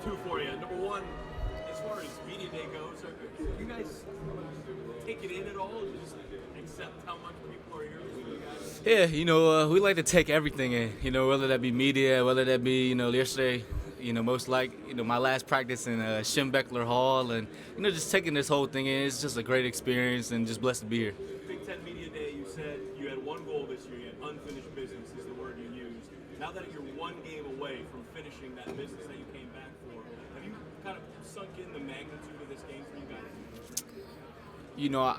Two for you. Number one, as far as media day goes, are you guys take it in at all? Or just accept how much people are here with you guys? Yeah, we like to take everything in. Whether that be media, whether that be yesterday, most like my last practice in Schembeckler Hall, and just taking this whole thing in. It's just a great experience, and just blessed to be here. Big Ten Media Day, you said you had one goal this year. You had unfinished business is the word you used. Now that you're one game away from finishing that business that you came back for, have you kind of sunk in the magnitude of this game for you guys?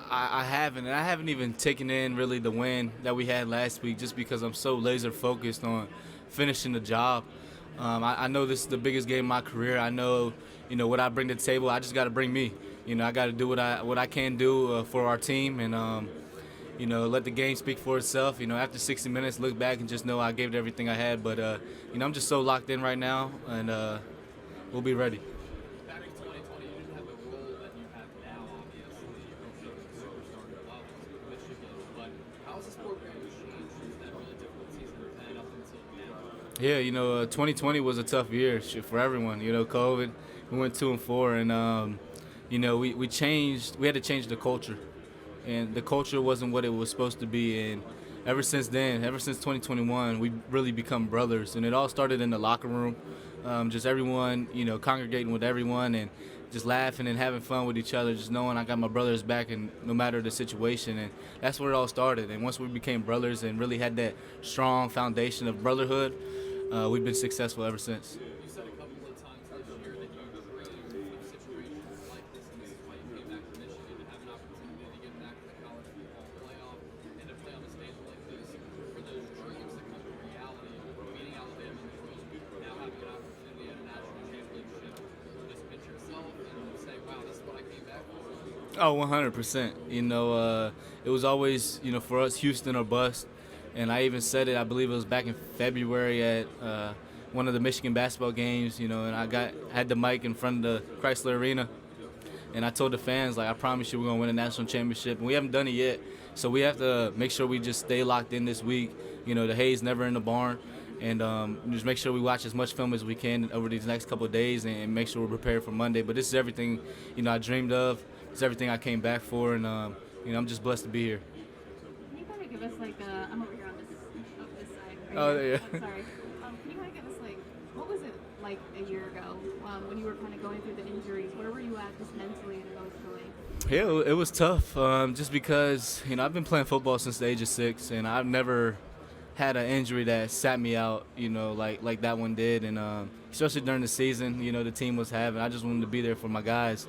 I haven't, and I haven't even taken in really the win that we had last week, just because I'm so laser focused on finishing the job. I know this is the biggest game of my career. I know, what I bring to the table. I just got to bring me. I got to do what I can do for our team, and let the game speak for itself. After 60 minutes, look back and just know I gave it everything I had. But I'm just so locked in right now, and we'll be ready. Back in 2020, you didn't have the role that you have now, obviously, of a superstar level with Michigan. But how has the sport really changed since that really difficult season of 10 up until now? Yeah, 2020 was a tough year for everyone. COVID, we went 2-4, and we changed. We had to change the culture, and the culture wasn't what it was supposed to be. And ever since then, ever since 2021, we really become brothers. And it all started in the locker room, just everyone, congregating with everyone and just laughing and having fun with each other, just knowing I got my brothers back, and no matter the situation. And that's where it all started. And once we became brothers and really had that strong foundation of brotherhood, we've been successful ever since. You said a couple of times this year that you dreamed of situations like this, and this is why you came back to Michigan to have an opportunity to get back to the college football playoff and to play on a stage like this. For those dreams to come to reality, beating Alabama in the Rose Bowl, now having an opportunity at a national championship, just pitch yourself and say, wow, this is what I came back for. Oh, 100%. It was always, for us, Houston or bust. And I even said it, I believe it was back in February at one of the Michigan basketball games, and I had the mic in front of the Chrysler Arena. And I told the fans, I promise you we're going to win a national championship. And we haven't done it yet. So we have to make sure we just stay locked in this week. The hay's never in the barn. And just make sure we watch as much film as we can over these next couple of days, and make sure we're prepared for Monday. But this is everything, I dreamed of. It's everything I came back for. And, I'm just blessed to be here. Can you kind of give us I'm over here on this side. Right Oh, here. yeah. I'm sorry. Can you kind of give us what was it like a year ago when you were kind of going through the injuries? Where were you at just mentally and emotionally? Yeah, it was tough. Just because I've been playing football since the age of 6, and I've never had an injury that sat me out. Like that one did, and especially during the season, the team was having. I just wanted to be there for my guys.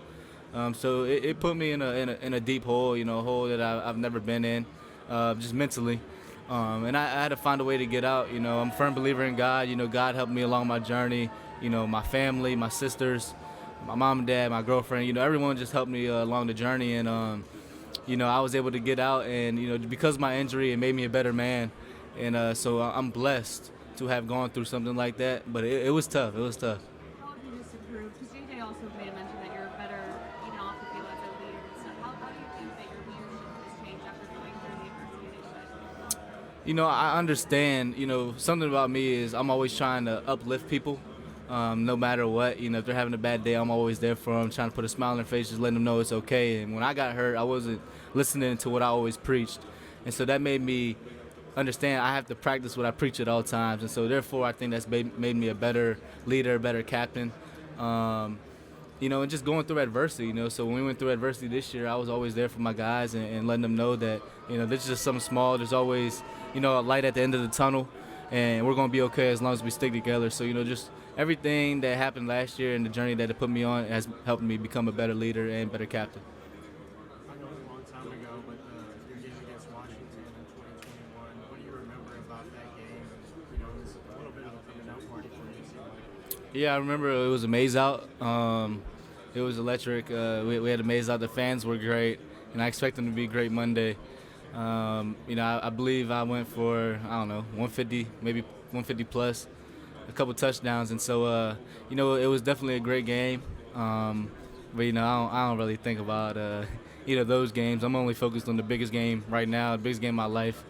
So it put me in a deep hole, a hole that I've never been in, just mentally. And I had to find a way to get out. I'm a firm believer in God. God helped me along my journey. My family, my sisters, my mom and dad, my girlfriend. Everyone just helped me along the journey. And I was able to get out. And because of my injury, it made me a better man. And so I'm blessed to have gone through something like that. But it was tough. It was tough. How have you just improved? Because JJ also made a mention that you're better, even off the field as a leader and stuff. How do you think that your leadership has changed after going through the adversity that you went? I understand. Something about me is I'm always trying to uplift people, no matter what. If they're having a bad day, I'm always there for them, trying to put a smile on their face, just letting them know it's okay. And when I got hurt, I wasn't listening to what I always preached. And so that made me understand I have to practice what I preach at all times. And so therefore, I think that's made me a better leader, a better captain. And just going through adversity, So when we went through adversity this year, I was always there for my guys, and letting them know that, this is just something small. There's always, a light at the end of the tunnel, and we're going to be okay as long as we stick together. So, just everything that happened last year and the journey that it put me on has helped me become a better leader and better captain. I know it was a long time ago, but your game against Washington in 2021, what do you remember about that game? It was a little bit of a coming out party for you, it seemed like. Yeah, I remember it was a maze out. It was electric. We had a maze out. The fans were great, and I expect them to be great Monday. I believe I went for, 150, maybe 150 plus, a couple touchdowns. And so, it was definitely a great game. But, I don't really think about, those games. I'm only focused on the biggest game right now, the biggest game of my life.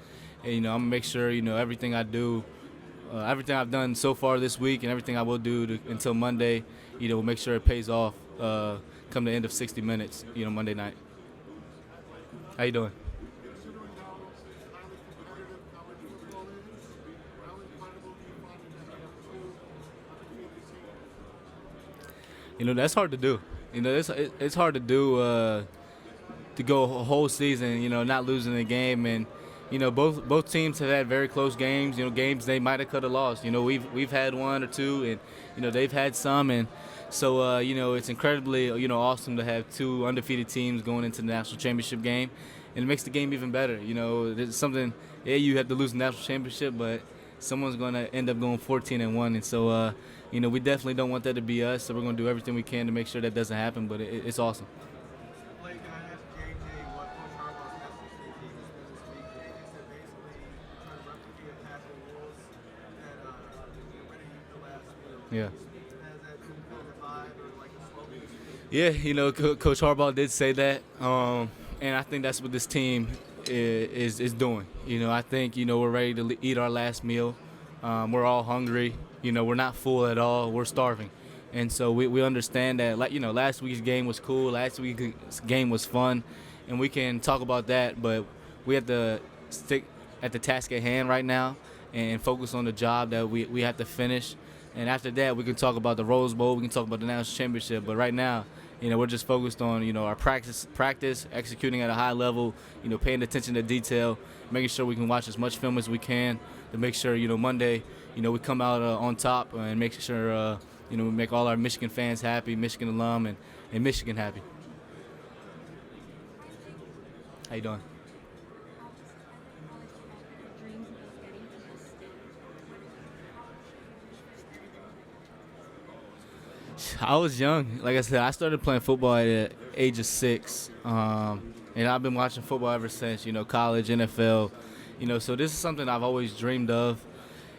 And, I'm going to make sure, everything I do everything I've done so far this week and everything I will do until Monday, will make sure it pays off come the end of 60 minutes, Monday night. How you doing? That's hard to do. It's hard to do to go a whole season, not losing a game. And, both teams have had very close games, games they might have could have lost. We've had one or two, and, they've had some. And so, it's incredibly, awesome to have two undefeated teams going into the national championship game. And it makes the game even better. There's something, you have to lose the national championship, but someone's going to end up going 14-1. And so, we definitely don't want that to be us. So we're going to do everything we can to make sure that doesn't happen. But it's awesome. Blake, I asked JJ what Coach Harbaugh's message to the team has been this week. JJ said basically trying to replicate past rules that winning the last field. Yeah. Has that been kind of a vibe or like a slogan? Yeah, Coach Harbaugh did say that. And I think that's what this team is doing. I think, we're ready to eat our last meal. We're all hungry. We're not full at all. We're starving. And so we understand that, last week's game was cool. Last week's game was fun. And we can talk about that, but we have to stick at the task at hand right now and focus on the job that we have to finish. And after that, we can talk about the Rose Bowl. We can talk about the national championship. But right now, we're just focused on, our practice, executing at a high level, paying attention to detail, making sure we can watch as much film as we can to make sure, Monday, we come out on top and make sure, we make all our Michigan fans happy, Michigan alum, and Michigan happy. How you doing? I was young. Like I said, I started playing football at the age of 6, and I've been watching football ever since, college, NFL. So this is something I've always dreamed of,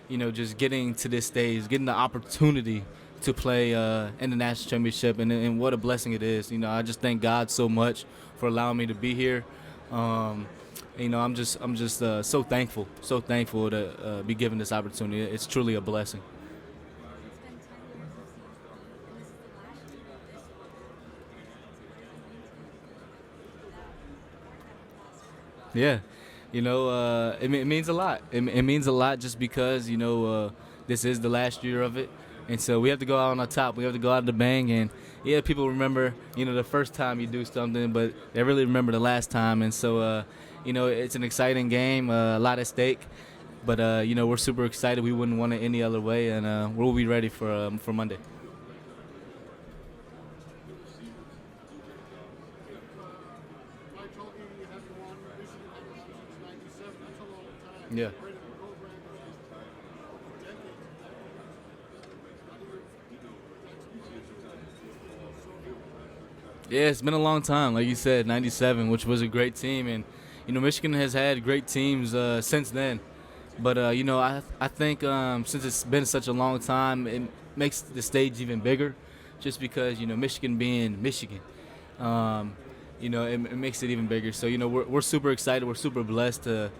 just getting to this stage, getting the opportunity to play in the national championship, and what a blessing it is. I just thank God so much for allowing me to be here. I'm just so thankful to be given this opportunity. It's truly a blessing. Yeah, it means a lot. It means a lot just because, this is the last year of it. And so we have to go out on the top. We have to go out of the bang. And, yeah, people remember, the first time you do something, but they really remember the last time. And so, it's an exciting game, a lot at stake. But, we're super excited. We wouldn't want it any other way. And we'll be ready for Monday. Yeah. Yeah, it's been a long time. Like you said, 97, which was a great team. And, Michigan has had great teams since then. But, I think since it's been such a long time, it makes the stage even bigger just because, Michigan being Michigan. It makes it even bigger. So, we're super excited. We're super blessed to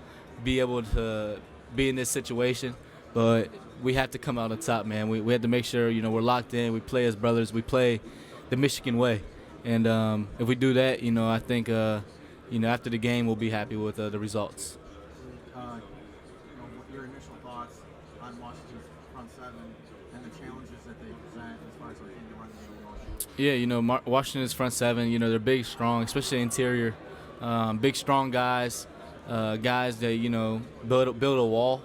be able to be in this situation, but we have to come out on top, man. We have to make sure, we're locked in. We play as brothers. We play the Michigan way. And if we do that, I think, after the game, we'll be happy with the results. Your initial thoughts on Washington's front seven and the challenges that they present as far as like in the run game? Yeah, Washington's front seven, they're big, strong, especially interior. Big, strong guys. Guys that build a wall,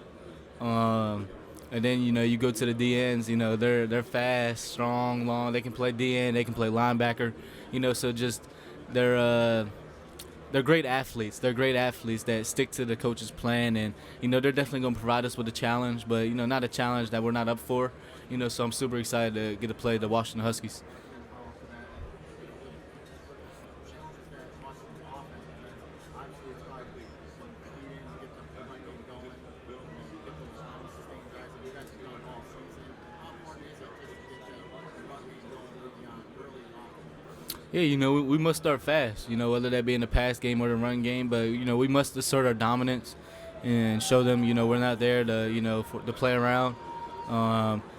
and then you go to the DNs. They're fast, strong, long. They can play DN, they can play linebacker. So just they're great athletes. They're great athletes that stick to the coach's plan, and they're definitely going to provide us with a challenge, but not a challenge that we're not up for. So I'm super excited to get to play the Washington Huskies. Yeah, we must start fast, whether that be in the pass game or the run game. But, we must assert our dominance and show them, we're not there to, to play around.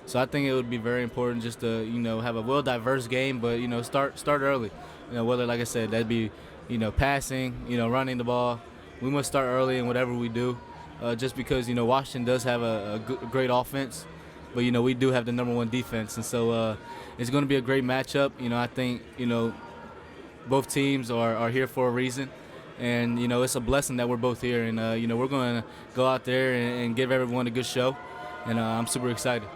So I think it would be very important just to, have a diverse game, but, start early. Whether, like I said, that'd be, passing, running the ball. We must start early in whatever we do, just because, Washington does have a great offense, but, we do have the #1 defense. And so it's going to be a great matchup. I think, both teams are here for a reason. And, it's a blessing that we're both here. And, we're going to go out there and give everyone a good show. And I'm super excited.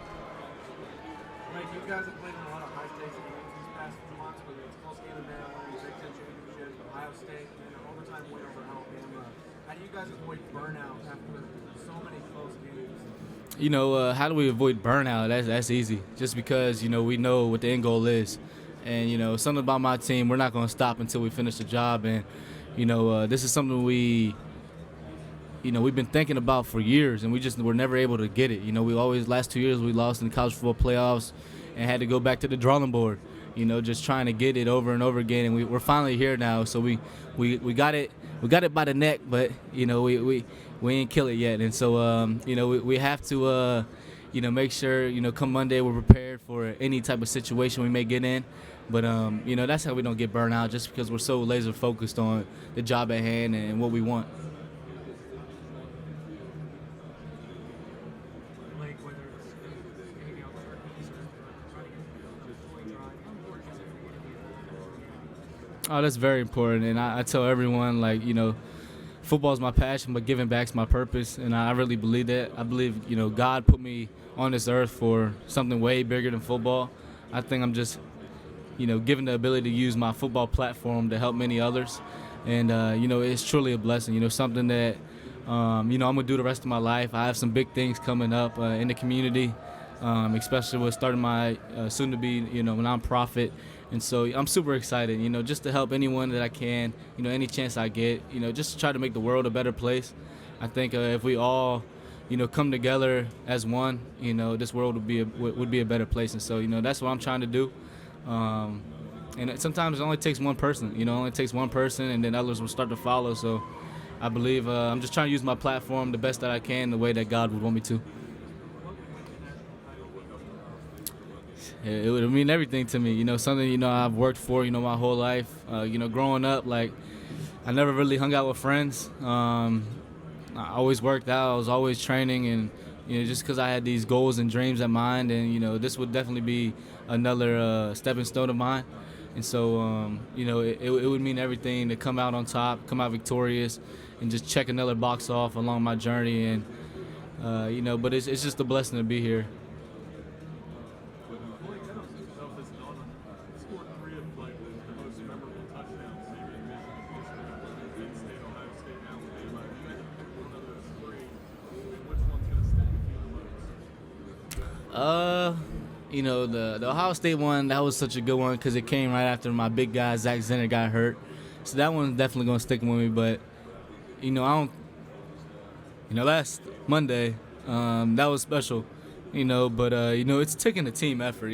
Blake, you guys have played in a lot of high-stakes games these past few months, whether it's close game in Maryland, Big Ten Championship, Ohio State, and an overtime win over Alabama. How do you guys avoid burnout after so many close games? How do we avoid burnout? That's easy. Just because, we know what the end goal is. And, something about my team, we're not going to stop until we finish the job. And, this is something we've been thinking about for years, and we're never able to get it. Last 2 years we lost in the college football playoffs and had to go back to the drawing board, just trying to get it over and over again. And we're finally here now. So we got it by the neck, but, we ain't kill it yet. And so, we have to, make sure, come Monday we're prepared for any type of situation we may get in. But, that's how we don't get burnt out, just because we're so laser focused on the job at hand and what we want. Blake, whether it's getting out turkeys or trying to get the toy drive, how important is it for you to be involved? Oh, that's very important. And I tell everyone, football is my passion, but giving back's my purpose. And I really believe that. I believe, God put me on this earth for something way bigger than football. I think I'm just, given the ability to use my football platform to help many others. And, it's truly a blessing, something that, I'm going to do the rest of my life. I have some big things coming up in the community, especially with starting my soon-to-be, nonprofit. And so I'm super excited, just to help anyone that I can, any chance I get, just to try to make the world a better place. I think if we all, come together as one, this world would be a better place. And so, that's what I'm trying to do. And sometimes it only takes one person, and then others will start to follow. So I believe I'm just trying to use my platform the best that I can, the way that God would want me to. It would mean everything to me, something, I've worked for, my whole life. Growing up, I never really hung out with friends. I always worked out. I was always training, and, just because I had these goals and dreams in mind, and, this would definitely be another stepping stone of mine. And so, it would mean everything to come out on top, come out victorious, and just check another box off along my journey. And, but it's just a blessing to be here. The Ohio State one, that was such a good one because it came right after my big guy, Zach Zenner, got hurt. So that one's definitely going to stick with me. But, last Monday, that was special, but, it's taking a team effort,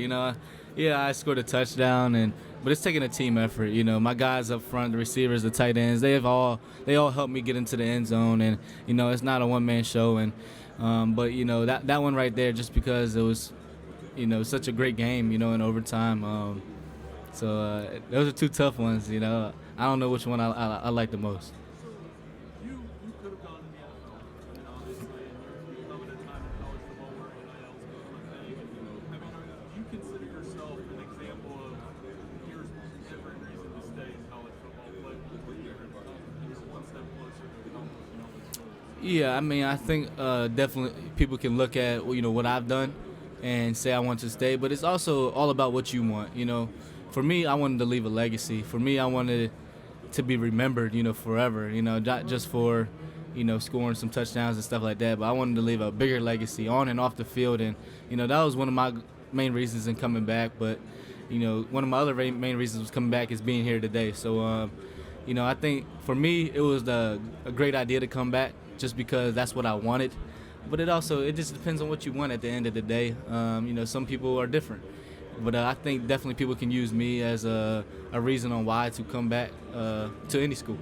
Yeah, I scored a touchdown, but it's taking a team effort. My guys up front, the receivers, the tight ends, they all helped me get into the end zone. And, it's not a one-man show. And, but, that one right there, just because it was, such a great game, in overtime. So those are two tough ones, I don't know which one I like the most. You could have gone to the NFL, obviously, and you're coming at a time in college football where NIL is becoming a thing. Do you consider yourself an example of here's every reason to stay in college football, play one year and you're one step closer to accomplishing all these goals? Yeah, I think definitely people can look at, what I've done and say I want to stay, but it's also all about what you want. For me, I wanted to leave a legacy. For me, I wanted to be remembered, forever, not just for, scoring some touchdowns and stuff like that, but I wanted to leave a bigger legacy on and off the field. And, that was one of my main reasons in coming back. But, one of my other main reasons was coming back is being here today. So, I think for me, it was a great idea to come back just because that's what I wanted. But it just depends on what you want at the end of the day. Some people are different. But I think definitely people can use me as a reason on why to come back to any school.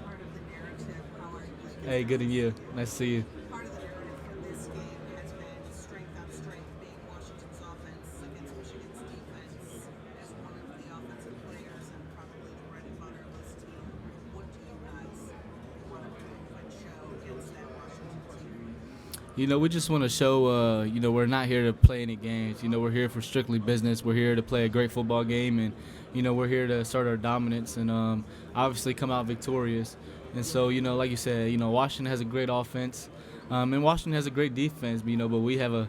Part of the narrative, how are you Hey, good to you. Nice to see you. Part of the narrative for this game has been strength on strength, being Washington's offense against Michigan's defense as one of the offensive players and probably the bread and butter of this team. What do you guys want to prove and show against that Washington team? You know, we just want to show, we're not here to play any games. You know, we're here for strictly business. We're here to play a great football game, and, we're here to assert our dominance and obviously come out victorious. And so, like you said, Washington has a great offense, and Washington has a great defense, but we have a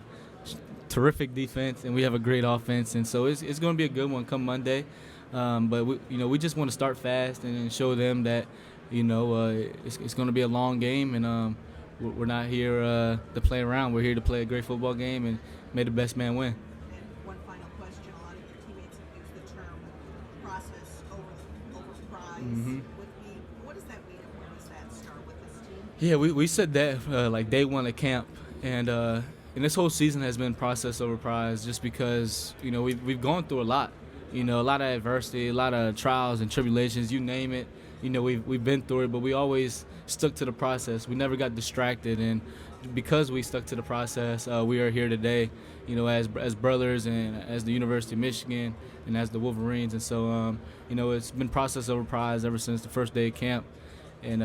terrific defense, and we have a great offense. And so it's going to be a good one come Monday. But, we just want to start fast and show them that, it's going to be a long game, and we're not here to play around. We're here to play a great football game and may the best man win. And one final question. A lot of your teammates have used the term process over prize. With me, what does that mean, and where does that start with this team? Yeah, we said that like day one of camp, and this whole season has been process over prize, just because we've gone through a lot, a lot of adversity, a lot of trials and tribulations, you name it. We've been through it, but we always stuck to the process. We never got distracted, and because we stuck to the process, we are here today, as brothers and as the University of Michigan and as the Wolverines. And so, it's been process over prize ever since the first day of camp, and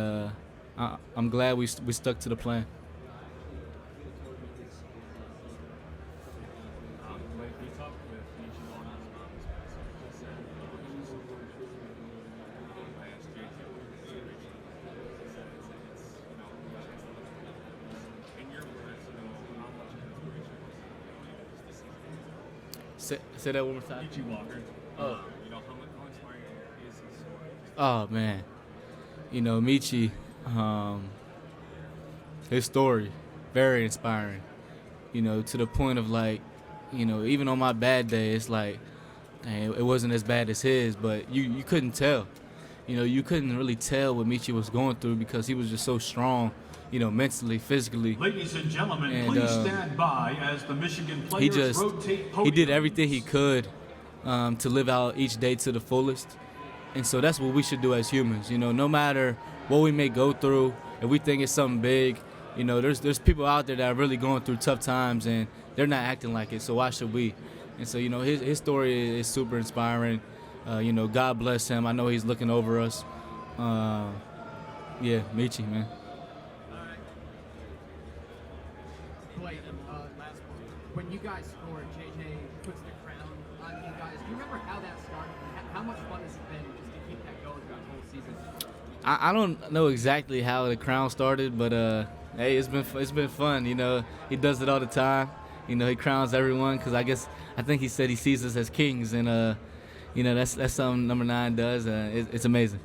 I'm glad we stuck to the plan. Blake, we talked with Nietzsche on last in your words, how much inspiration was this season? Say that one more time. Nietzsche Walker. Oh. How inspiring is his story? Oh man, Michi, his story, very inspiring. To the point of like, even on my bad day, it's like, man, it wasn't as bad as his, but you couldn't tell. You couldn't really tell what Michi was going through because he was just so strong, mentally, physically. Ladies and gentlemen, And, please stand by as the Michigan players rotate podiums. He did everything he could to live out each day to the fullest. And so that's what we should do as humans. No matter what we may go through, if we think it's something big, there's people out there that are really going through tough times and they're not acting like it. So why should we? And so, his story is super inspiring. God bless him. I know he's looking over us. Yeah, Michi, man. Blake, last one. When you guys scored, JJ puts the crown on you guys. Do you remember how that started? How much fun has it been just to keep that going throughout the whole season? I don't know exactly how the crown started, but hey, it's been fun. He does it all the time. He crowns everyone because I think he said he sees us as kings, and that's something number 9 does. It's amazing.